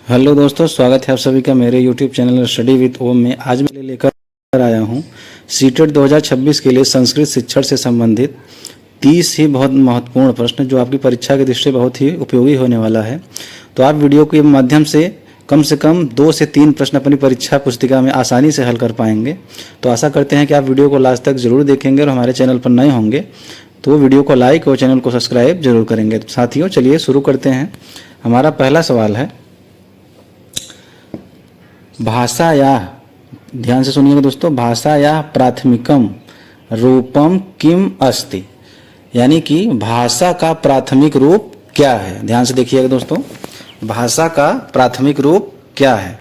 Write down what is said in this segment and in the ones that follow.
Hello दोस्तों, स्वागत है आप सभी का मेरे YouTube चैनल स्टडी विद ओम में। आज मैं लेकर आया हूँ सीटेट 2026 के लिए संस्कृत शिक्षण से संबंधित 30 ही बहुत महत्वपूर्ण प्रश्न जो आपकी परीक्षा की दृष्टि बहुत ही उपयोगी होने वाला है। तो आप वीडियो के माध्यम से कम 2 से 3 प्रश्न अपनी परीक्षा पुस्तिका में आसानी से हल कर पाएंगे। तो आशा करते हैं कि आप वीडियो को लास्ट तक जरूर देखेंगे और हमारे चैनल पर नए होंगे तो वीडियो को लाइक और चैनल को सब्सक्राइब जरूर करेंगे। तो साथियों, चलिए शुरू करते हैं। हमारा पहला सवाल है, भाषायाः, ध्यान से सुनिएगा दोस्तों, भाषायाः प्राथमिकम रूपम किम अस्ति, यानी कि भाषा का प्राथमिक रूप क्या है। ध्यान से देखिएगा दोस्तों, भाषा का प्राथमिक रूप क्या है।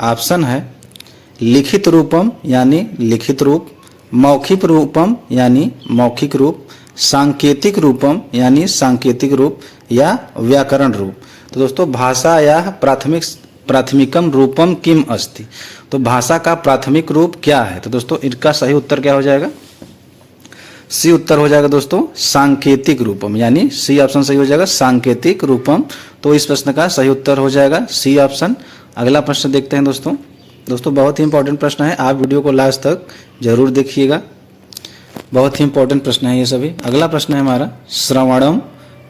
ऑप्शन है लिखित रूपम यानी लिखित रूप, मौखिक रूपम यानी मौखिक रूप, सांकेतिक रूपम यानी सांकेतिक रूप या व्याकरण रूप। तो दोस्तों, भाषायाः प्राथमिकम रूपम किम अस्ति, तो भाषा का प्राथमिक रूप क्या है। तो दोस्तों, इसका सही उत्तर क्या हो जाएगा? सी उत्तर हो जाएगा दोस्तों, सांकेतिक रूपम, यानी सी ऑप्शन सही हो जाएगा, सांकेतिक रूपम। तो इस प्रश्न का सही उत्तर हो जाएगा सी ऑप्शन। अगला प्रश्न देखते हैं दोस्तों, बहुत ही इंपॉर्टेंट प्रश्न है, आप वीडियो को लास्ट तक जरूर देखिएगा, बहुत ही इंपॉर्टेंट प्रश्न है ये सभी। अगला प्रश्न है हमारा, श्रवणम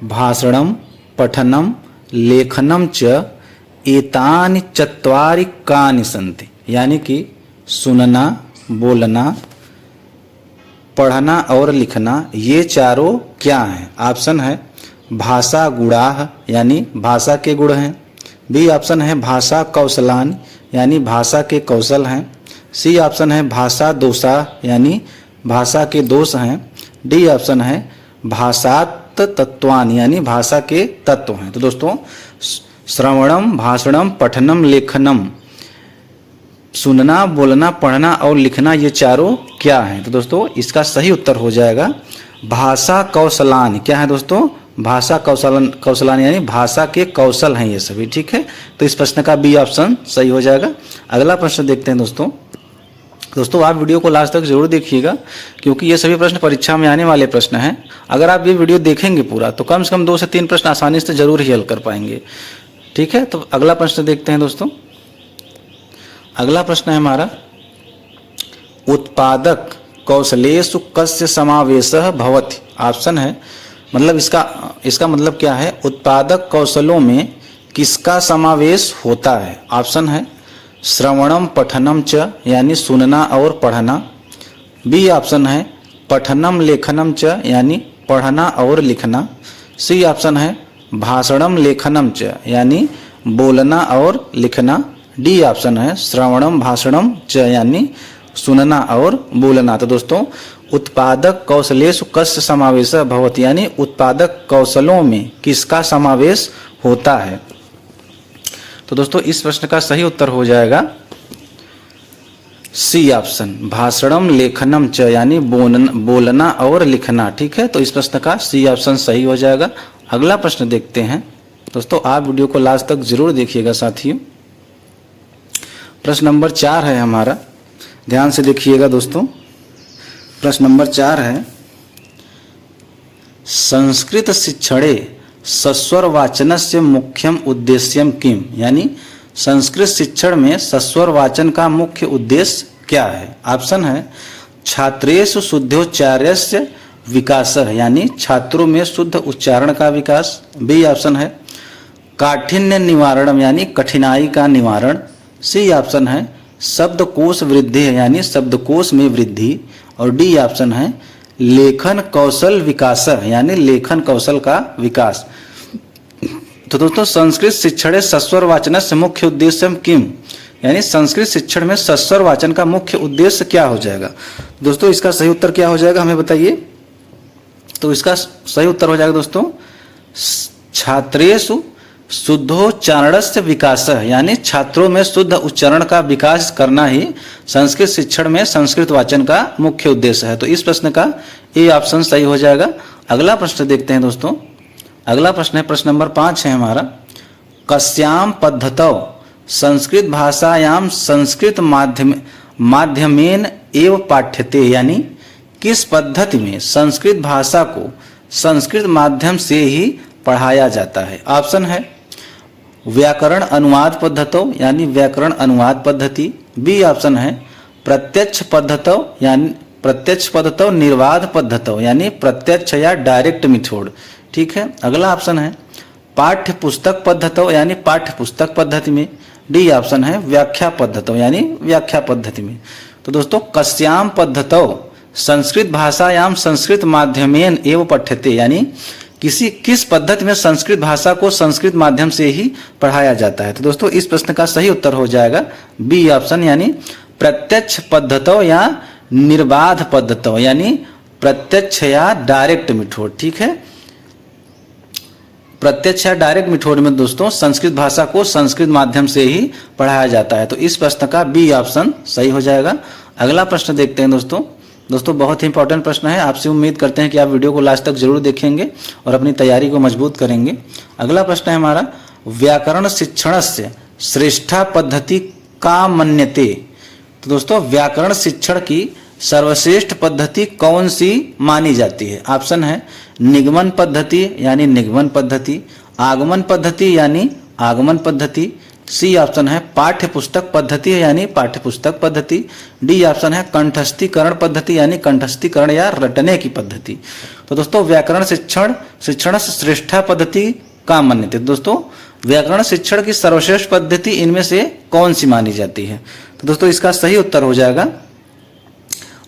भाषणम पठनम लेखनम च एतानि चत्वारि कानि सन्ति, यानी कि सुनना, बोलना, पढ़ना और लिखना, ये चारों क्या हैं। ऑप्शन है भाषा गुणाः, यानी भाषा के गुण हैं। बी ऑप्शन है भाषा कौशलानि, यानी भाषा के कौशल हैं। सी ऑप्शन है भाषा दोषा, यानी भाषा के दोष हैं। डी ऑप्शन है भाषात तत्वानि, यानी भाषा के तत्व हैं। तो दोस्तों, श्रवणम भाषणम पठनम लेखनम, सुनना, बोलना, पढ़ना और लिखना, ये चारों क्या हैं। तो दोस्तों, इसका सही उत्तर हो जाएगा भाषा कौशलानि। क्या है दोस्तों? भाषा कौशलानि, यानी भाषा के कौशल हैं ये सभी। ठीक है, तो इस प्रश्न का बी ऑप्शन सही हो जाएगा। अगला प्रश्न देखते हैं दोस्तों, आप वीडियो को लास्ट तक जरूर देखिएगा क्योंकि ये सभी प्रश्न परीक्षा में आने वाले प्रश्न हैं। अगर आप ये वीडियो देखेंगे पूरा तो कम से कम 2 से 3 प्रश्न आसानी से जरूर ही हल कर पाएंगे। ठीक है, तो अगला प्रश्न देखते हैं दोस्तों। अगला प्रश्न है हमारा, उत्पादक कौशलेषु कस्य समावेशः भवति। ऑप्शन है, मतलब इसका मतलब क्या है, उत्पादक कौशलों में किसका समावेश होता है। ऑप्शन है श्रवणम पठनम च, यानी सुनना और पढ़ना। बी ऑप्शन है पठनम लेखनम च, यानी पढ़ना और लिखना। सी ऑप्शन है भाषणम लेखनम च, यानी बोलना और लिखना। डी ऑप्शन है श्रवणम भाषणम च, यानी सुनना और बोलना। तो दोस्तों, उत्पादक कौशलेषु कस्य समावेशः भवति, यानी उत्पादक कौशलों में किसका समावेश होता है। तो दोस्तों, इस प्रश्न का सही उत्तर हो जाएगा सी ऑप्शन, भाषणम लेखनम च, यानी बोलना और लिखना। ठीक है, तो इस प्रश्न का सी ऑप्शन सही हो जाएगा। अगला प्रश्न देखते हैं दोस्तों, आप वीडियो को लास्ट तक जरूर देखिएगा साथियों। प्रश्न नंबर 4 है हमारा, ध्यान से देखिएगा दोस्तों। प्रश्न नंबर 4 है, संस्कृत शिक्षणे सस्वर वाचनस्य मुख्यम उद्देश्यम किम, यानी संस्कृत शिक्षण में सस्वर वाचन का मुख्य उद्देश्य क्या है। ऑप्शन है छात्रेषु शुद्धोच्चार्यस्य विकासः, यानी छात्रों में शुद्ध उच्चारण का विकास। बी ऑप्शन है काठिन्य निवारणम, यानी कठिनाई का निवारण। सी ऑप्शन है शब्दकोश वृद्धि, यानी शब्दकोश में वृद्धि। और डी ऑप्शन है लेखन कौशल विकास, यानी लेखन कौशल का विकास। तो दोस्तों, संस्कृत शिक्षण सस्वर वाचनस्य मुख्य उद्देश्यम किम, यानी संस्कृत शिक्षण में सस्वर वाचन का मुख्य उद्देश्य क्या हो जाएगा। दोस्तों, इसका सही उत्तर क्या हो जाएगा, हमें बताइए। तो इसका सही उत्तर हो जाएगा दोस्तों, छात्रेषु शुद्धोच्चारणस्य विकासः, यानी छात्रों में शुद्ध उच्चारण का विकास करना ही संस्कृत शिक्षण में संस्कृत वाचन का मुख्य उद्देश्य है। तो इस प्रश्न का ए ऑप्शन सही हो जाएगा। अगला प्रश्न देखते हैं दोस्तों। अगला प्रश्न है, प्रश्न नंबर 5 है हमारा, कस्याम पद्धतौ संस्कृत भाषायाम संस्कृत माध्यमेन एव पाठ्यते, यानी किस पद्धति में संस्कृत भाषा को संस्कृत माध्यम से ही पढ़ाया जाता है। ऑप्शन है व्याकरण अनुवाद पद्धतौ यानी व्याकरण अनुवाद पद्धति। बी ऑप्शन है प्रत्यक्ष पद्धतौ यानी प्रत्यक्ष पद्धतौ निर्वाध पद्धतौ यानी प्रत्यक्ष या डायरेक्ट मेथड। ठीक है, अगला ऑप्शन है पाठ्य पुस्तक पद्धतौ यानी पाठ्य पुस्तक पद्धति में। डी ऑप्शन है व्याख्या पद्धतौ यानी व्याख्या पद्धति में। तो दोस्तों कस्याम पद्धतौ संस्कृत भाषायाम संस्कृत माध्यमेन एवं पठ्यते यानी किस पद्धति में संस्कृत भाषा को संस्कृत माध्यम से ही पढ़ाया जाता है। तो दोस्तों इस प्रश्न का सही उत्तर हो जाएगा बी ऑप्शन यानी प्रत्यक्ष पद्धतौ या निर्बाध पद्धतौ यानी प्रत्यक्ष या डायरेक्ट मेथड। ठीक है, प्रत्यक्ष या डायरेक्ट मेथड में दोस्तों संस्कृत भाषा को संस्कृत माध्यम से ही पढ़ाया जाता है। तो इस प्रश्न का बी ऑप्शन सही हो जाएगा। अगला प्रश्न देखते हैं दोस्तों बहुत ही इंपॉर्टेंट प्रश्न है। आपसे उम्मीद करते हैं कि आप वीडियो को लास्ट तक जरूर देखेंगे और अपनी तैयारी को मजबूत करेंगे। अगला प्रश्न है हमारा व्याकरण शिक्षणस्य श्रेष्ठा पद्धति का मन्यते। तो दोस्तों व्याकरण शिक्षण की सर्वश्रेष्ठ पद्धति कौन सी मानी जाती है। ऑप्शन है निगमन पद्धति यानी निगमन पद्धति, आगमन पद्धति यानी आगमन पद्धति। सी ऑप्शन है पाठ्य पुस्तक पद्धति यानी पाठ्य पुस्तक पद्धति। डी ऑप्शन है कंठस्थीकरण पद्धति यानी कंठस्थीकरण या रटने की पद्धति। तो दोस्तों व्याकरण शिक्षण श्रेष्ठा पद्धति का मान्यते। दोस्तों व्याकरण शिक्षण की सर्वश्रेष्ठ पद्धति इनमें से कौन सी मानी जाती है। तो दोस्तों इसका सही उत्तर हो जाएगा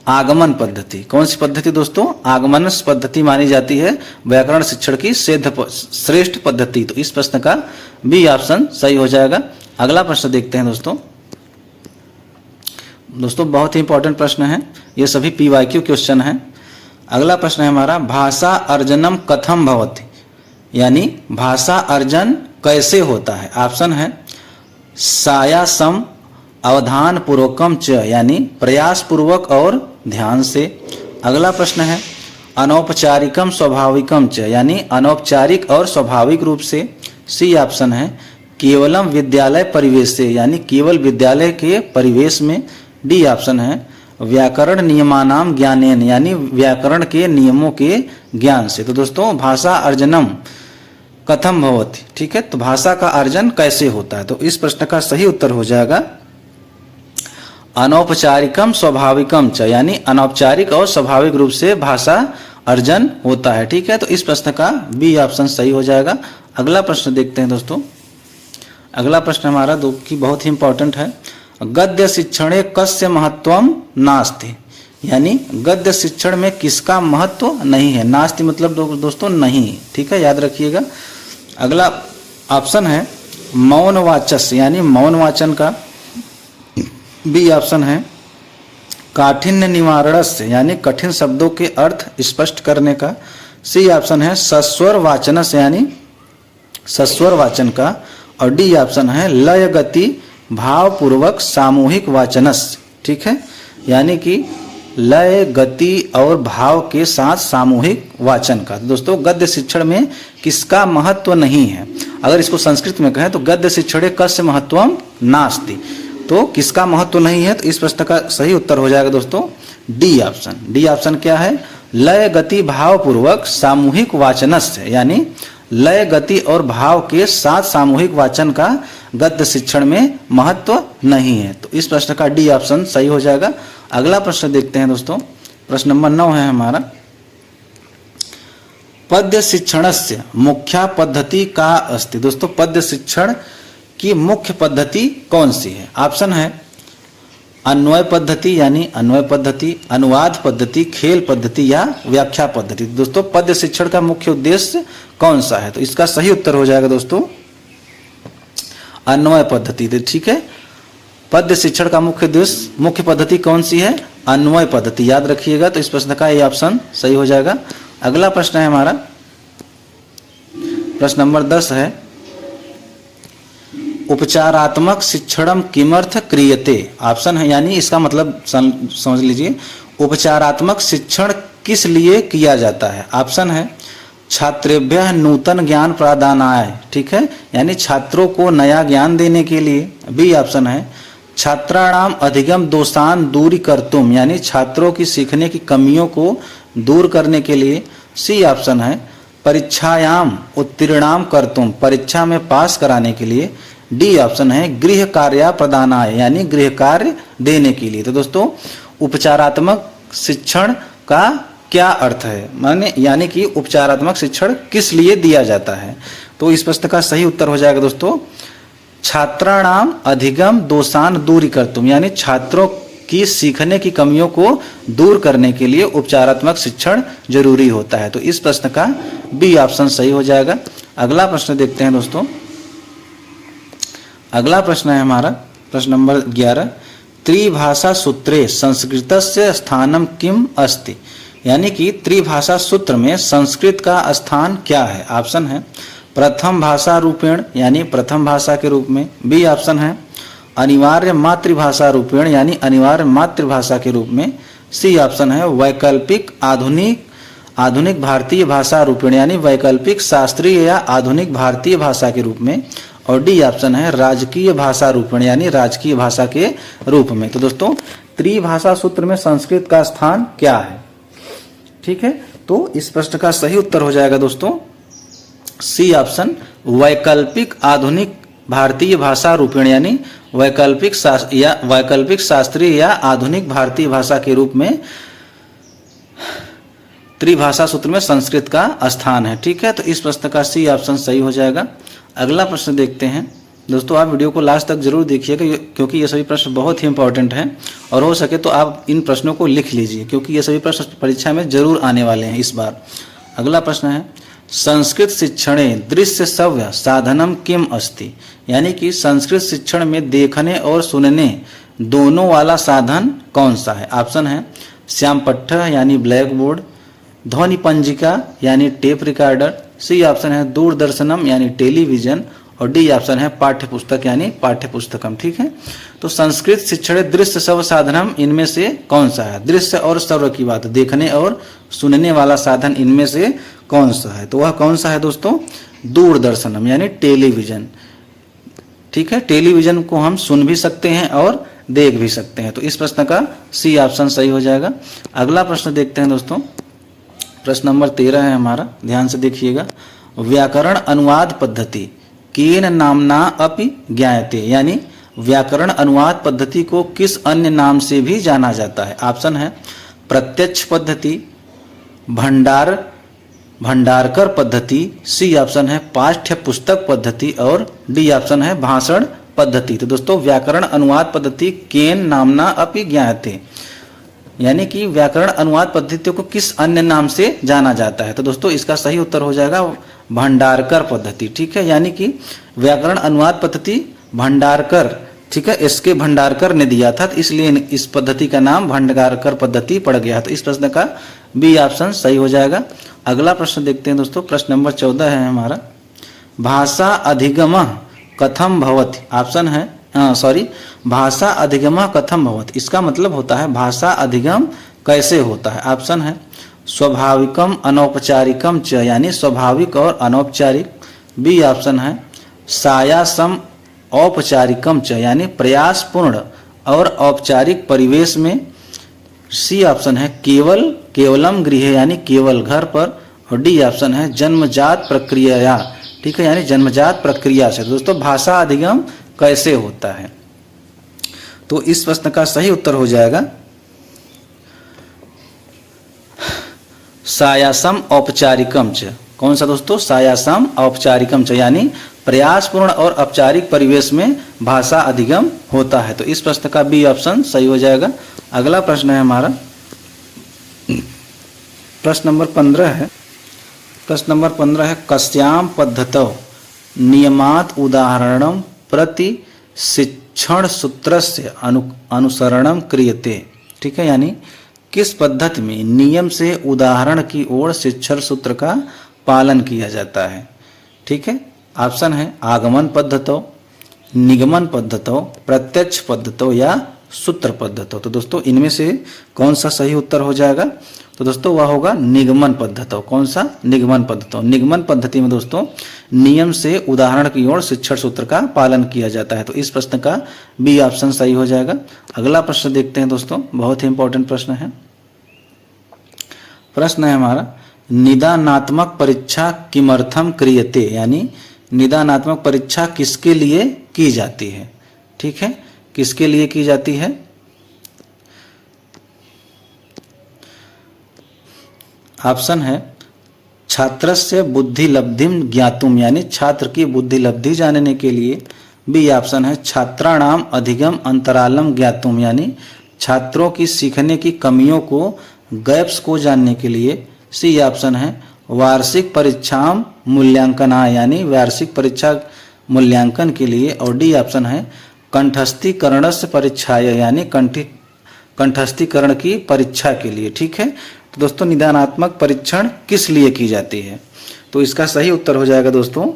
आगमन पद्धति। कौन सी पद्धति दोस्तों, आगमन पद्धति मानी जाती है व्याकरण शिक्षण की श्रेष्ठ पद्धति। तो इस प्रश्न का बी ऑप्शन सही हो जाएगा। अगला प्रश्न देखते हैं दोस्तों बहुत ही इंपॉर्टेंट प्रश्न है, ये सभी पीवाईक्यू क्वेश्चन है। अगला प्रश्न है हमारा भाषा अर्जनम कथम भवति यानी भाषा अर्जन कैसे होता है। ऑप्शन है सायासम अवधान पूर्वकम च यानी प्रयास पूर्वक और ध्यान से। अगला प्रश्न है अनौपचारिकम स्वाभाविकम च यानी अनौपचारिक और स्वाभाविक रूप से। सी ऑप्शन है केवलम विद्यालय परिवेश से यानी केवल विद्यालय के परिवेश में। डी ऑप्शन है व्याकरण नियमानाम ज्ञानेन यानी व्याकरण के नियमों के ज्ञान से। तो दोस्तों भाषा अर्जनम कथम भवति, ठीक है, तो भाषा का अर्जन कैसे होता है। तो इस प्रश्न का सही उत्तर हो जाएगा अनौपचारिकम स्वाभाविकम च यानी अनौपचारिक और स्वाभाविक रूप से भाषा अर्जन होता है। ठीक है, तो इस प्रश्न का बी ऑप्शन सही हो जाएगा। अगला प्रश्न देखते हैं दोस्तों। अगला प्रश्न हमारा की बहुत ही इंपॉर्टेंट है गद्य शिक्षणे कस्य महत्वम नास्ति यानी गद्य शिक्षण में किसका महत्व नहीं है। नास्ति मतलब दोस्तों नहीं। ठीक है, याद रखिएगा। अगला ऑप्शन है मौन वाचस यानी मौन वाचन का। बी ऑप्शन है काठिन्य निवारणस्य यानी कठिन शब्दों के अर्थ स्पष्ट करने का। सी ऑप्शन है सस्वर वाचनस यानी सस्वर वाचन का। और डी ऑप्शन है लय गति भावपूर्वक सामूहिक वाचनस। ठीक है, यानी कि लय गति और भाव के साथ सामूहिक वाचन का। तो दोस्तों गद्य शिक्षण में किसका महत्व नहीं है। अगर इसको संस्कृत में कहें तो गद्य शिक्षणे कस्य महत्वम नास्ति, तो किसका महत्व नहीं है। तो इस प्रश्न का सही उत्तर हो जाएगा दोस्तों डी ऑप्शन। डी ऑप्शन क्या है लय गति भावपूर्वक सामूहिक वाचनस्य यानी लय गति और भाव के साथ सामूहिक वाचन का गद्य शिक्षण में महत्व नहीं है। तो इस प्रश्न का डी ऑप्शन सही हो जाएगा। अगला प्रश्न देखते हैं दोस्तों। प्रश्न नंबर 9 है हमारा पद्य शिक्षणस्य मुख्या पद्धति का अस्ति। दोस्तों पद्य शिक्षण की मुख्य पद्धति कौन सी है। ऑप्शन है अन्वय पद्धति यानी अन्वय पद्धति, अनुवाद पद्धति, खेल पद्धति या व्याख्या पद्धति। दोस्तों पद्य शिक्षण का मुख्य उद्देश्य कौन सा है। तो इसका सही उत्तर हो जाएगा दोस्तों अन्वय पद्धति। ठीक है, पद्य शिक्षण का मुख्य पद्धति कौन सी है, अन्वय पद्धति। याद रखिएगा। तो इस प्रश्न का ये ऑप्शन सही हो जाएगा। अगला प्रश्न है हमारा प्रश्न नंबर 10 है उपचारात्मक शिक्षणम किमर्थ क्रियते। ऑप्शन है यानी इसका मतलब समझ लीजिए उपचारात्मक शिक्षण किस लिए किया जाता है। ऑप्शन है छात्रेभ्यः नूतन ज्ञान प्रदानाय। ठीक है, यानी छात्रों को नया ज्ञान देने के लिए। बी ऑप्शन है छात्राणाम अधिगम दोषान दूरी कर्तुम यानी छात्रों की सीखने की कमियों को दूर करने के लिए। सी ऑप्शन है परीक्षायाम उत्तीर्णाम कर्तुम, परीक्षा में पास कराने के लिए। डी ऑप्शन है गृह कार्य प्रदानाय, यानी गृह कार्य देने के लिए। तो दोस्तों उपचारात्मक शिक्षण का क्या अर्थ है, माने यानी कि उपचारात्मक शिक्षण किस लिए दिया जाता है। तो इस प्रश्न का सही उत्तर हो जाएगा दोस्तों छात्राणाम अधिगम दोषान दूरीकर्तुम, यानी छात्रों की सीखने की कमियों को दूर करने के लिए उपचारात्मक शिक्षण जरूरी होता है। तो इस प्रश्न का बी ऑप्शन सही हो जाएगा। अगला प्रश्न देखते हैं दोस्तों। अगला प्रश्न है हमारा प्रश्न नंबर 11, त्रिभाषा सूत्रे संस्कृतस्य स्थानम किम अस्ति, यानी कि त्रिभाषा सूत्र में संस्कृत का स्थान क्या है। ऑप्शन है प्रथम भाषा रूपेण, यानी प्रथम भाषा के रूप में। बी ऑप्शन है अनिवार्य मातृभाषा रूपेण, यानी अनिवार्य मातृभाषा के रूप में। सी ऑप्शन है वैकल्पिक आधुनिक भारतीय भाषा रूपेण, यानी वैकल्पिक शास्त्रीय या आधुनिक भारतीय भाषा के रूप में। और डी ऑप्शन है राजकीय भाषा रूपेण, यानी राजकीय भाषा के रूप में। तो दोस्तों त्रिभाषा सूत्र में संस्कृत का स्थान क्या है, ठीक है। तो इस प्रश्न का सही उत्तर हो जाएगा दोस्तों सी ऑप्शन वैकल्पिक आधुनिक भारतीय भाषा रूपेण, यानी वैकल्पिक शास्त्रीय या आधुनिक भारतीय भाषा के रूप में त्रिभाषा सूत्र में संस्कृत का स्थान है, ठीक है। तो इस प्रश्न का सी ऑप्शन सही हो जाएगा। अगला प्रश्न देखते हैं दोस्तों। आप वीडियो को लास्ट तक जरूर देखिएगा क्योंकि ये सभी प्रश्न बहुत ही इंपॉर्टेंट हैं, और हो सके तो आप इन प्रश्नों को लिख लीजिए क्योंकि ये सभी प्रश्न परीक्षा में जरूर आने वाले हैं इस बार। अगला प्रश्न है संस्कृत शिक्षणे दृश्य श्रव्य साधनम किम अस्ति, यानी कि संस्कृत शिक्षण में देखने और सुनने दोनों वाला साधन कौन सा है। ऑप्शन है श्यामपट्ट यानी ब्लैक बोर्ड, ध्वनि पंजिका यानी टेप रिकॉर्डर। सी ऑप्शन है दूरदर्शनम यानी टेलीविजन, और डी ऑप्शन है पाठ्य पुस्तक यानी पाठ्य पुस्तकम, ठीक है। तो संस्कृत शिक्षण दृश्य श्रव्य साधनम इनमें से कौन सा है। दृश्य और श्रव्य की बात, देखने और सुनने वाला साधन इनमें से कौन सा है। तो वह कौन सा है दोस्तों दूरदर्शनम यानी टेलीविजन, ठीक है। टेलीविजन को हम सुन भी सकते हैं और देख भी सकते हैं। तो इस प्रश्न का सी ऑप्शन सही हो जाएगा। अगला प्रश्न देखते हैं दोस्तों। प्रश्न नंबर 13 है हमारा, ध्यान से देखिएगा। व्याकरण अनुवाद पद्धति केन नामना अपि ज्ञायते, यानी व्याकरण अनुवाद पद्धति को किस अन्य नाम से भी जाना जाता है। ऑप्शन है प्रत्यक्ष पद्धति, भंडारकर पद्धति। सी ऑप्शन है पाठ्य पुस्तक पद्धति, और डी ऑप्शन है भाषण पद्धति। तो दोस्तों व्याकरण अनुवाद पद्धति केन नामना अपि ज्ञायते, यानी कि व्याकरण अनुवाद पद्धति को किस अन्य नाम से जाना जाता है। तो दोस्तों इसका सही उत्तर हो जाएगा भंडारकर पद्धति, ठीक है। यानी कि व्याकरण अनुवाद पद्धति भंडारकर, ठीक है, इसके भंडारकर ने दिया था, तो इसलिए इस पद्धति का नाम भंडारकर पद्धति पड़ गया। तो इस प्रश्न का बी ऑप्शन सही हो जाएगा। अगला प्रश्न देखते हैं दोस्तों। प्रश्न नंबर 14 है हमारा, भाषा अधिगम कथम भवति। ऑप्शन है भाषा अधिगम कथम भवति, इसका मतलब होता है भाषा अधिगम कैसे होता है। ऑप्शन है स्वाभाविकम अनौपचारिकम च, यानी स्वाभाविक और अनौपचारिक। बी ऑप्शन है सायासम औपचारिकम च, यानी प्रयासपूर्ण और औपचारिक परिवेश में। सी ऑप्शन है केवलम गृह, यानी केवल घर पर। और डी ऑप्शन है जन्मजात प्रक्रिया, ठीक है, यानी जन्मजात प्रक्रिया से। दोस्तों भाषा अधिगम कैसे होता है, तो इस प्रश्न का सही उत्तर हो जाएगा सायासम औपचारिकम च। कौन सा दोस्तों सायासम औपचारिकम च, यानी प्रयासपूर्ण और औपचारिक परिवेश में भाषा अधिगम होता है। तो इस प्रश्न का बी ऑप्शन सही हो जाएगा। अगला प्रश्न है हमारा प्रश्न नंबर 15 है। प्रश्न नंबर 15 है कस्याम पद्धतौ नियमात उदाहरणम प्रति शिक्षण सूत्रस्य अनुसरणम क्रियते, ठीक है, यानी किस पद्धति में नियम से उदाहरण की ओर शिक्षण सूत्र का पालन किया जाता है, ठीक है। ऑप्शन है आगमन पद्धतौ, निगमन पद्धतौ, प्रत्यक्ष पद्धतौ या सूत्र पद्धतौ। तो दोस्तों इनमें से कौन सा सही उत्तर हो जाएगा। तो दोस्तों वह होगा निगमन पद्धतौ। कौन सा निगमन पद्धतौ। निगमन पद्धति में दोस्तों नियम से उदाहरण की ओर शिक्षण सूत्र का पालन किया जाता है। तो इस प्रश्न का बी ऑप्शन सही हो जाएगा। अगला प्रश्न देखते हैं दोस्तों, बहुत ही इंपॉर्टेंट प्रश्न है। प्रश्न है हमारा निदानात्मक परीक्षा किमर्थम क्रियते, यानी निदानात्मक परीक्षा किसके लिए की जाती है। ठीक है, किसके लिए की जाती है। ऑप्शन है छात्रस्य बुद्धिलब्धिम ज्ञातुम, यानी छात्र की बुद्धिलब्धि जानने के लिए। बी ऑप्शन है छात्राणाम अधिगम अंतरालम ज्ञातुम, यानी छात्रों की सीखने की कमियों को, गैप्स को जानने के लिए। सी ऑप्शन है वार्षिक परीक्षाम मूल्यांकना, यानी वार्षिक परीक्षा मूल्यांकन के लिए। और डी ऑप्शन है कंठस्थीकरणस्य परीक्षाय, यानी कंठस्थीकरण की परीक्षा के लिए। ठीक है, तो दोस्तों निदानात्मक परीक्षण किस लिए की जाती है, तो इसका सही उत्तर हो जाएगा दोस्तों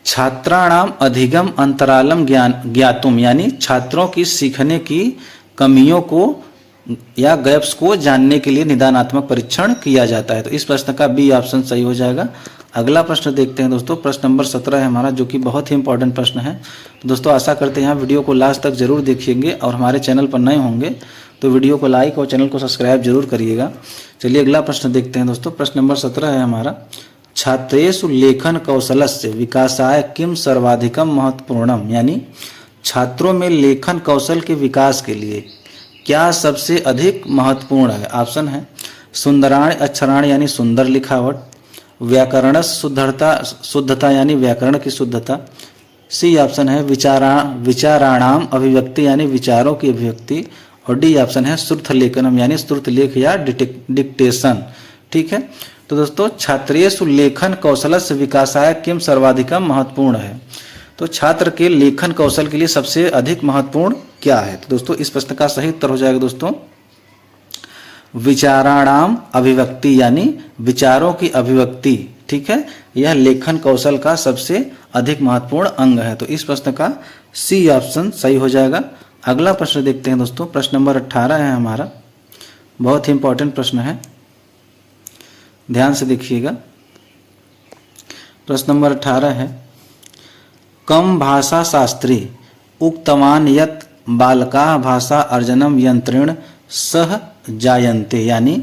छात्राणाम अधिगम अंतरालम ज्ञातुम, यानी छात्रों की सीखने की कमियों को या गैप्स को जानने के लिए निदानात्मक परीक्षण किया जाता है। तो इस प्रश्न का बी ऑप्शन सही हो जाएगा। अगला प्रश्न देखते हैं दोस्तों, प्रश्न नंबर 17 है हमारा, जो कि बहुत ही इंपॉर्टेंट प्रश्न है। तो दोस्तों आशा करते हैं यहाँ वीडियो को लास्ट तक जरूर देखिएंगे, और हमारे चैनल पर नए होंगे तो वीडियो को लाइक और चैनल को सब्सक्राइब जरूर करिएगा। चलिए अगला प्रश्न देखते हैं दोस्तों, प्रश्न नंबर 17 है हमारा, छात्रेषु लेखन कौशलस्य विकासाय किम सर्वाधिकम महत्वपूर्णम, यानी छात्रों में लेखन कौशल के विकास के लिए क्या सबसे अधिक महत्वपूर्ण है। ऑप्शन है सुंदराण अक्षराण, यानी सुंदर लिखावट, व्याकरण शुद्धता यानी व्याकरण की शुद्धता। सी ऑप्शन है विचाराणाम अभिव्यक्ति, यानी विचारों की अभिव्यक्ति। और डी ऑप्शन है श्रुत लेखनम, यानी श्रुत लेख या डिक्टेशन। ठीक है, तो दोस्तों छात्रेषु लेखन कौशलस्य विकासाय किम सर्वाधिकम महत्वपूर्ण है, तो छात्र के लेखन कौशल के लिए सबसे अधिक महत्वपूर्ण क्या है। तो दोस्तों इस प्रश्न का सही उत्तर हो जाएगा दोस्तों विचाराणाम अभिव्यक्ति, यानी विचारों की अभिव्यक्ति। ठीक है, यह लेखन कौशल का सबसे अधिक महत्वपूर्ण अंग है। तो इस प्रश्न का सी ऑप्शन सही हो जाएगा। अगला प्रश्न देखते हैं दोस्तों, प्रश्न नंबर 18 है हमारा, बहुत ही इंपॉर्टेंट प्रश्न है, ध्यान से देखिएगा। प्रश्न नंबर 18 है, कम भाषा शास्त्री उक्तवान यत् बालका भाषा अर्जनम यंत्रेण सह जायन्ते, यानी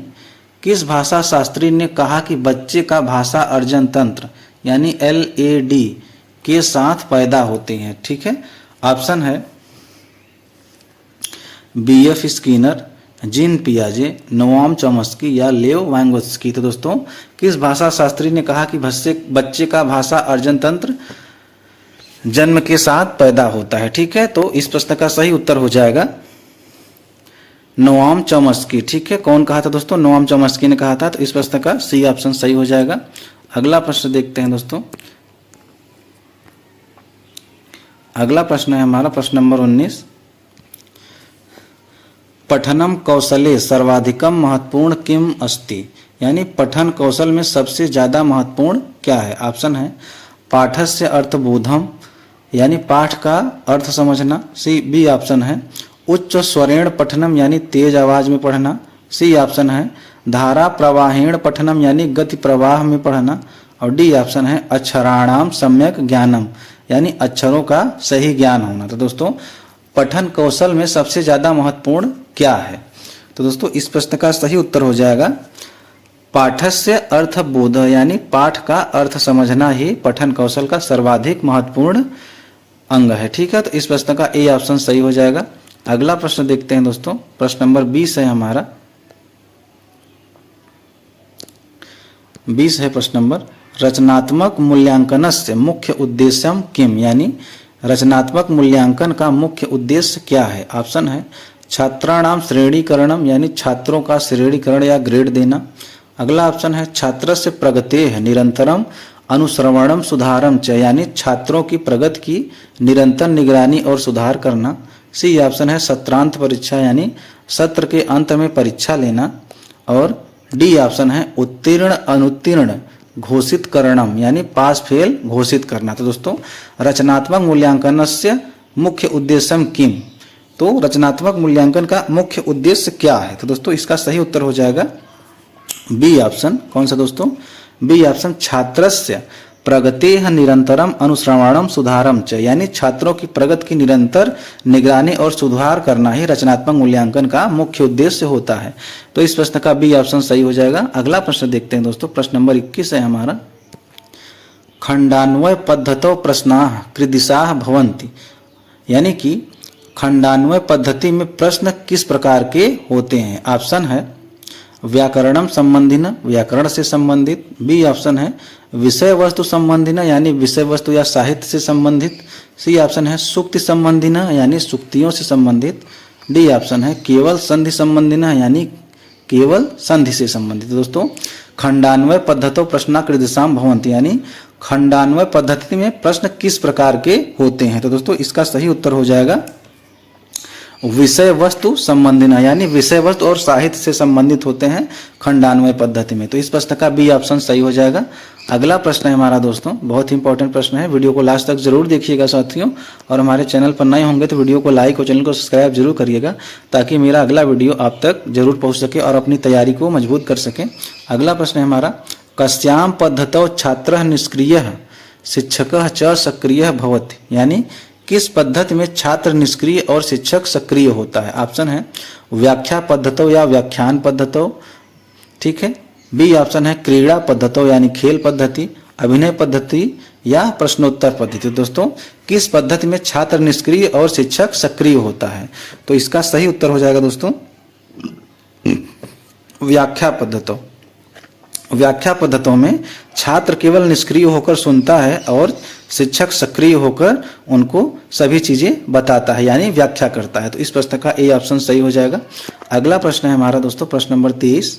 किस भाषा शास्त्री ने कहा कि बच्चे का भाषा अर्जन तंत्र यानी LAD के साथ पैदा होते हैं। ठीक है, ऑप्शन है BF स्किनर, जीन पियाजे, नोआम चॉम्स्की या लेव वांगोत्स्की। तो दोस्तों किस भाषा शास्त्री ने कहा कि बच्चे का भाषा अर्जन तंत्र जन्म के साथ पैदा होता है। ठीक है, तो इस प्रश्न का सही उत्तर हो जाएगा नोआम चॉम्स्की। ठीक है, कौन कहा था दोस्तों, नोआम चॉम्स्की ने कहा था। तो इस प्रश्न का सी ऑप्शन सही हो जाएगा। अगला प्रश्न देखते हैं दोस्तों, अगला प्रश्न है हमारा प्रश्न नंबर 19, पठनम कौशले सर्वाधिकम महत्वपूर्ण किम अस्ति, यानी पठन कौशल में सबसे ज्यादा महत्वपूर्ण क्या है। ऑप्शन है पाठस्य अर्थबोधम, यानी पाठ का अर्थ समझना। बी ऑप्शन है उच्च स्वरेण पठनम, यानी तेज आवाज में पढ़ना। सी ऑप्शन है धारा प्रवाहेण पठनम, यानी गति प्रवाह में पढ़ना। और डी ऑप्शन है अक्षराणाम सम्यक ज्ञानम, यानी अक्षरों का सही ज्ञान होना। तो दोस्तों पठन कौशल में सबसे ज्यादा महत्वपूर्ण क्या है, तो दोस्तों इस प्रश्न का सही उत्तर हो जाएगा पाठस्य अर्थबोध, यानी पाठ का अर्थ समझना ही पठन कौशल का सर्वाधिक महत्वपूर्ण अंग है। ठीक है, तो इस प्रश्न का ए ऑप्शन सही हो जाएगा। अगला प्रश्न देखते हैं दोस्तों, प्रश्न नंबर 20 है हमारा, 20 है प्रश्न नंबर, रचनात्मक मूल्यांकनस्य मुख्य उद्देश्यम किम, यानी रचनात्मक मूल्यांकन का मुख्य उद्देश्य क्या है। ऑप्शन है छात्राणाम श्रेणीकरणम, यानी छात्रों का श्रेणीकरण या ग्रेड देना। अगला ऑप्शन है छात्रस्य प्रगतेः निरंतरम अनुश्रवणम सुधारम च, यानी छात्रों की प्रगति की निरंतर निगरानी और सुधार करना। सी ऑप्शन है सत्रांत परीक्षा, यानी सत्र के अंत में परीक्षा लेना। और डी ऑप्शन है उत्तीर्ण अनुत्तीर्ण घोषित करणम, यानी पास फेल घोषित करना। तो दोस्तों रचनात्मक मूल्यांकनस्य मुख्य उद्देश्यम किम, तो रचनात्मक मूल्यांकन का मुख्य उद्देश्य क्या है। तो दोस्तों इसका सही उत्तर हो जाएगा बी ऑप्शन। कौन सा दोस्तों, बी ऑप्शन छात्रस्य प्रगतेः निरंतरम अनुश्रवणम सुधारम च, यानी छात्रों की प्रगति की निरंतर निगरानी और सुधार करना ही रचनात्मक मूल्यांकन का मुख्य उद्देश्य होता है। तो इस प्रश्न का बी ऑप्शन सही हो जाएगा। अगला प्रश्न देखते हैं दोस्तों, प्रश्न नंबर 21 है हमारा। खंडान्वय पद्धतौ प्रश्नाः कीदृशाः भवन्ति, यानी कि खंडान्वय पद्धति में प्रश्न किस प्रकार के होते हैं। ऑप्शन है व्याकरणम संबंधिन, व्याकरण से संबंधित। बी ऑप्शन है विषय वस्तु संबंधिन, यानी विषय वस्तु या साहित्य से संबंधित। सी ऑप्शन है सुक्ति संबंधिन, यानी सुक्तियों से संबंधित। डी ऑप्शन है केवल संधि संबंधिन, यानी केवल संधि से संबंधित। दोस्तों खंडान्वय पद्धतौ प्रश्ना कीदृशाम भवन्ति, यानी खंडान्वय पद्धति में प्रश्न किस प्रकार के होते हैं। तो दोस्तों इसका सही उत्तर हो जाएगा विषय वस्तु संबंधिना, यानी विषय वस्तु और साहित्य से संबंधित होते हैं खंडान्वय पद्धति में। तो इस प्रश्न का बी ऑप्शन सही हो जाएगा। अगला प्रश्न है हमारा दोस्तों, बहुत ही इंपॉर्टेंट प्रश्न है, वीडियो को लास्ट तक जरूर देखिएगा साथियों। और हमारे चैनल पर नए होंगे तो वीडियो को लाइक और चैनल को सब्सक्राइब जरूर करिएगा, ताकि मेरा अगला वीडियो आप तक जरूर पहुँच सके और अपनी तैयारी को मजबूत कर सकें। अगला प्रश्न है हमारा, कस्याम पद्धतौ छात्रः निष्क्रियः शिक्षकः च सक्रियः भवति, यानी किस पद्धति में छात्र निष्क्रिय और शिक्षक सक्रिय होता है। ऑप्शन है व्याख्या पद्धतौ या व्याख्यान पद्धतौ, ठीक है। बी ऑप्शन है क्रीड़ा पद्धतौ, यानी खेल पद्धति, अभिनय पद्धति या प्रश्नोत्तर पद्धति। दोस्तों किस पद्धति में छात्र निष्क्रिय और शिक्षक सक्रिय होता है। तो इसका सही उत्तर हो जाएगा दोस्तों व्याख्या पद्धतौ। व्याख्या पद्धतों में छात्र केवल निष्क्रिय होकर सुनता है और शिक्षक सक्रिय होकर उनको सभी चीजें बताता है, यानी व्याख्या करता है। तो इस प्रश्न का ए ऑप्शन सही हो जाएगा। अगला प्रश्न है हमारा दोस्तों, प्रश्न नंबर 23।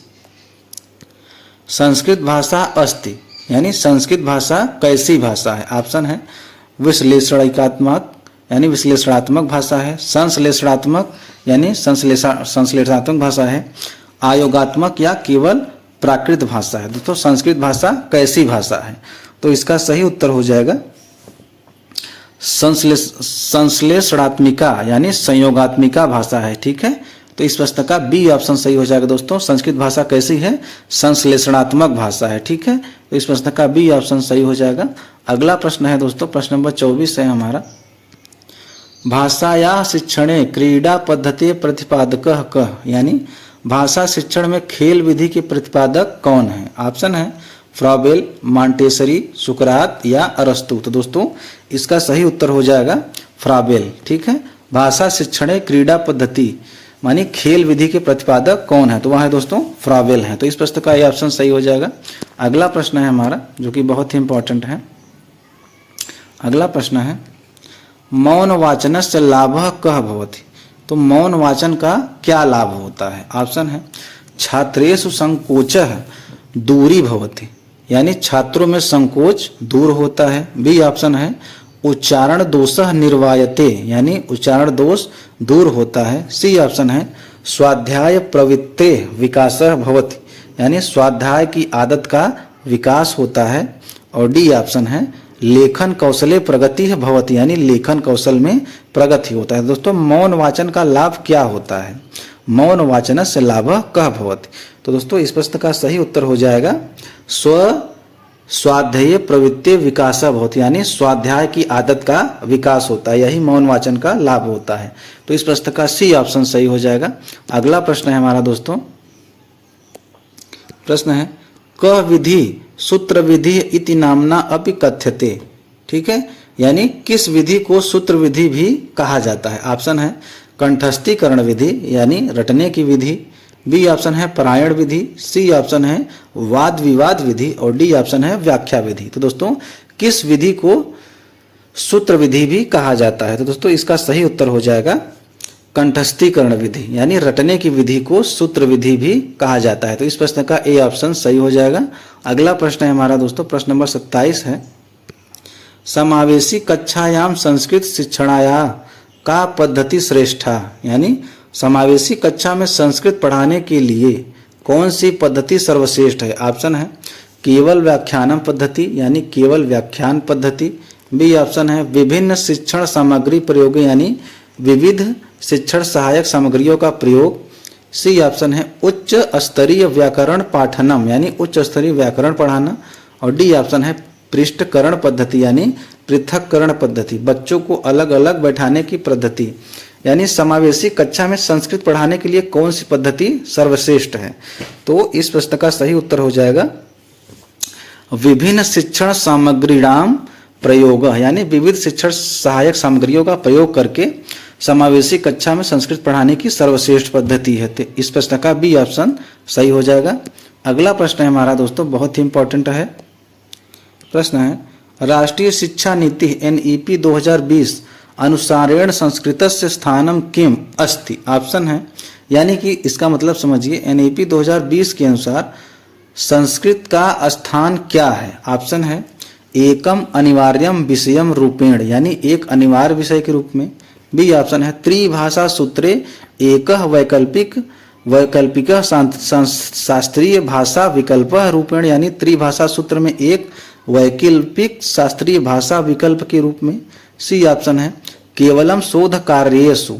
संस्कृत भाषा अस्ति, यानी संस्कृत भाषा कैसी भाषा है। ऑप्शन है विश्लेषणात्मक, यानी विश्लेषणात्मक भाषा है। संश्लेषणात्मक, यानी संश्लेषणात्मक भाषा है। आयोगात्मक या केवल प्राकृत भाषा है। दोस्तों संस्कृत भाषा कैसी भाषा है, तो इसका सही उत्तर हो जाएगा संश्लेषणात्मिका, यानी संयोगात्मिका भाषा है, ठीक है। तो इस प्रश्न का बी ऑप्शन सही हो जाएगा दोस्तों। संस्कृत भाषा कैसी है, संश्लेषणात्मक भाषा है, ठीक है। तो इस प्रश्न का बी ऑप्शन सही हो जाएगा। अगला प्रश्न है दोस्तों, प्रश्न नंबर 24 है हमारा। भाषाया शिक्षणे क्रीडा पद्धति प्रतिपादकः कः, यानी भाषा शिक्षण में खेल विधि के प्रतिपादक कौन है। ऑप्शन है फ्रॉबेल, मॉन्टेसरी, सुकरात या अरस्तु। तो दोस्तों इसका सही उत्तर हो जाएगा फ्रॉबेल, ठीक है। भाषा शिक्षण क्रीड़ा पद्धति मानी खेल विधि के प्रतिपादक कौन है, तो वह है दोस्तों फ्रॉबेल है। तो इस प्रश्न का यह ऑप्शन सही हो जाएगा। अगला प्रश्न है हमारा जो कि बहुत ही इंपॉर्टेंट है। अगला प्रश्न है मौन वाचनस्य लाभः कः भवति, तो मौन वाचन का क्या लाभ होता है। ऑप्शन है छात्रेषु संकोचः दूरी भवति, यानी छात्रों में संकोच दूर होता है। बी ऑप्शन है उच्चारण दोषः निर्वायते, यानी उच्चारण दोष दूर होता है। सी ऑप्शन है स्वाध्याय प्रवृत्ते विकासः भवति, यानी स्वाध्याय की आदत का विकास होता है। और डी ऑप्शन है लेखन कौशले प्रगति भवति, यानी लेखन कौशल में प्रगति होता है। दोस्तों मौन वाचन का लाभ क्या होता है, मौन वाचनस्य लाभः कः भवति। तो दोस्तों इस प्रश्न का सही उत्तर हो जाएगा स्वाध्याय प्रवृत्ति विकास भवति, यानी स्वाध्याय की आदत का विकास होता है, यही मौन वाचन का लाभ होता है। तो इस प्रश्न का सी ऑप्शन सही हो जाएगा। अगला प्रश्न है हमारा दोस्तों, प्रश्न है क विधि सूत्र विधि इति नामना अपि कथ्यते, ठीक है, यानी किस विधि को सूत्र विधि भी कहा जाता है। ऑप्शन है कंठस्थीकरण विधि, यानी रटने की विधि। बी ऑप्शन है परायण विधि। सी ऑप्शन है वाद विवाद विधि और डी ऑप्शन है व्याख्या विधि। तो दोस्तों किस विधि को सूत्र विधि भी कहा जाता है, तो दोस्तों इसका सही उत्तर हो जाएगा कंठस्थीकरण विधि, यानी रटने की विधि को सूत्र विधि भी कहा जाता है। तो इस प्रश्न का ए ऑप्शन सही हो जाएगा। अगला प्रश्न है हमारा दोस्तों, प्रश्न नंबर 27 है समावेशी कक्षायाम संस्कृत शिक्षणाया का पद्धति श्रेष्ठा, यानी समावेशी कक्षा में संस्कृत पढ़ाने के लिए कौन सी पद्धति सर्वश्रेष्ठ है। ऑप्शन है केवल व्याख्यानम पद्धति, यानी केवल व्याख्यान पद्धति। बी ऑप्शन है विभिन्न शिक्षण सामग्री प्रयोग, यानी विविध शिक्षण सहायक सामग्रियों का प्रयोग। सी ऑप्शन है उच्च स्तरीय व्याकरण पाठनम, यानी उच्च स्तरीय व्याकरण पढ़ाना। और डी ऑप्शन है पृष्ठकरण पद्धति यानी पृथक्करण पद्धति, बच्चों को अलग अलग बैठाने की पद्धति, यानी समावेशी कक्षा में संस्कृत पढ़ाने के लिए कौन सी पद्धति सर्वश्रेष्ठ है। तो इस प्रश्न का सही उत्तर हो जाएगा विभिन्न शिक्षण सामग्रीणाम प्रयोग, यानी विविध शिक्षण सहायक सामग्रियों का प्रयोग करके समावेशी कक्षा में संस्कृत पढ़ाने की सर्वश्रेष्ठ पद्धति है। तो इस प्रश्न का बी ऑप्शन सही हो जाएगा। अगला प्रश्न है हमारा दोस्तों, बहुत ही इंपॉर्टेंट है। प्रश्न है राष्ट्रीय शिक्षा नीति NEP 2020 अनुसारेण संस्कृतस्य स्थानम किम अस्ति। ऑप्शन है, यानी कि इसका मतलब समझिए NEP 2020 के अनुसार संस्कृत का स्थान क्या है। ऑप्शन है एकम अनिवार्यम विषयम रूपेण, यानी एक अनिवार्य विषय के रूप में। बी ऑप्शन है त्रिभाषा सूत्रे एक वैकल्पिक शास्त्रीय भाषा विकल्प रूपेण, यानी त्रिभाषा सूत्र में एक वैकल्पिक शास्त्रीय भाषा विकल्प के रूप में। सी ऑप्शन है केवलम शोध कार्येषु,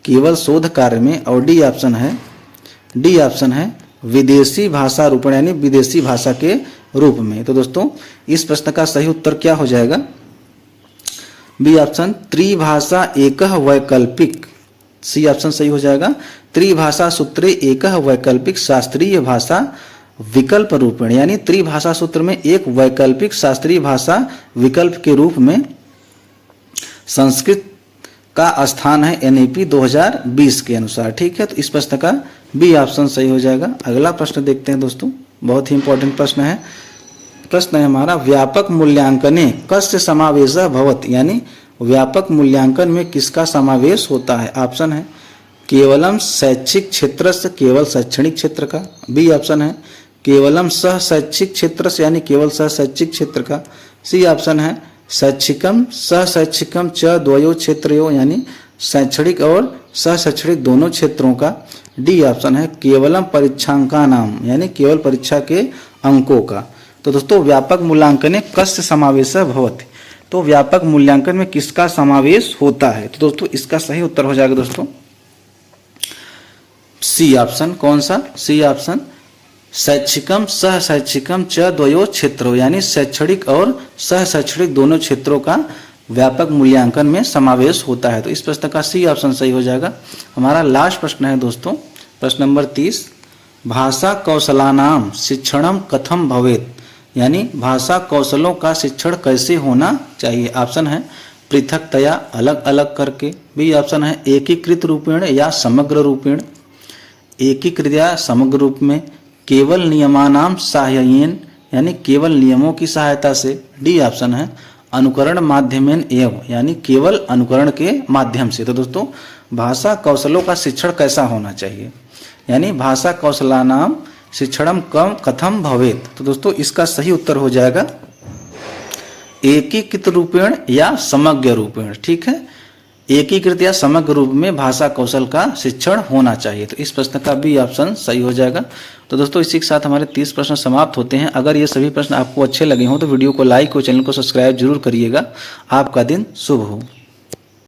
केवल शोध कार्य में। और डी ऑप्शन है विदेशी भाषा रूपेण, यानी विदेशी भाषा के रूप में। तो दोस्तों इस प्रश्न का सही उत्तर क्या हो जाएगा? बी ऑप्शन त्रिभाषा एक वैकल्पिक। सी ऑप्शन सही हो जाएगा त्रिभाषा सूत्रे एक वैकल्पिक शास्त्रीय भाषा विकल्प रूपेण, यानी त्रिभाषा सूत्र में एक वैकल्पिक शास्त्रीय भाषा विकल्प के रूप में संस्कृत का स्थान है NEP 2020 के अनुसार। ठीक है, तो इस प्रश्न का बी ऑप्शन सही हो जाएगा। अगला प्रश्न देखते हैं दोस्तों, बहुत ही इंपॉर्टेंट प्रश्न है। प्रश्न है हमारा व्यापक मूल्यांकने कस्य समावेशः भवति, यानी व्यापक मूल्यांकन में किसका समावेश होता है। ऑप्शन है केवलम शैक्षिक क्षेत्र से, केवल शैक्षणिक क्षेत्र का। बी ऑप्शन है केवलम सह शैक्षिक क्षेत्र से, यानी केवल सह शैक्षिक क्षेत्र का। सी ऑप्शन है शैक्षिकम सह शैक्षिकम च द्वयो क्षेत्रयो, यानी शैक्षणिक और सह शैक्षणिक दोनों क्षेत्रों का। डी ऑप्शन है केवलम परीक्षांका नाम, यानी केवल परीक्षा के अंकों का। तो दोस्तों व्यापक मूल्यांकन कस्य समावेशः भवति, तो व्यापक मूल्यांकन में किसका समावेश होता है। तो दोस्तों इसका सही उत्तर हो जाएगा दोस्तों सी ऑप्शन। कौन सा? सी ऑप्शन शैक्षिकम सह शैक्षिकम च द्वयो क्षेत्रों, यानी शैक्षणिक और सह शैक्षणिक दोनों क्षेत्रों का व्यापक मूल्यांकन में समावेश होता है। तो इस प्रश्न का सी ऑप्शन सही हो जाएगा। हमारा लास्ट प्रश्न है दोस्तों, प्रश्न नंबर 30, भाषा कौशलानाम शिक्षणम कथम भवेत्, यानी भाषा कौशलों का शिक्षण कैसे होना चाहिए। ऑप्शन है पृथकतया, अलग अलग करके। बी ऑप्शन है एकीकृत रूपेण या समग्र रूपेण, एकीकृत या समग्र रूप में। केवल नियमानाम साहाय्येन, यानी केवल नियमों की सहायता से। डी ऑप्शन है अनुकरण माध्यमेन एव, यानी केवल अनुकरण के माध्यम से। तो दोस्तों भाषा कौशलों का शिक्षण कैसा होना चाहिए, यानी भाषा कौशलानाम शिक्षणम कथम भवेत्। तो दोस्तों इसका सही उत्तर हो जाएगा एकीकृत रूपेण या समग्र रूपेण। ठीक है, एकीकृत या समग्र रूप में भाषा कौशल का शिक्षण होना चाहिए। तो इस प्रश्न का भी ऑप्शन सही हो जाएगा। तो दोस्तों इसी के साथ हमारे 30 प्रश्न समाप्त होते हैं। अगर ये सभी प्रश्न आपको अच्छे लगे हों तो वीडियो को लाइक और चैनल को सब्सक्राइब जरूर करिएगा। आपका दिन शुभ हो।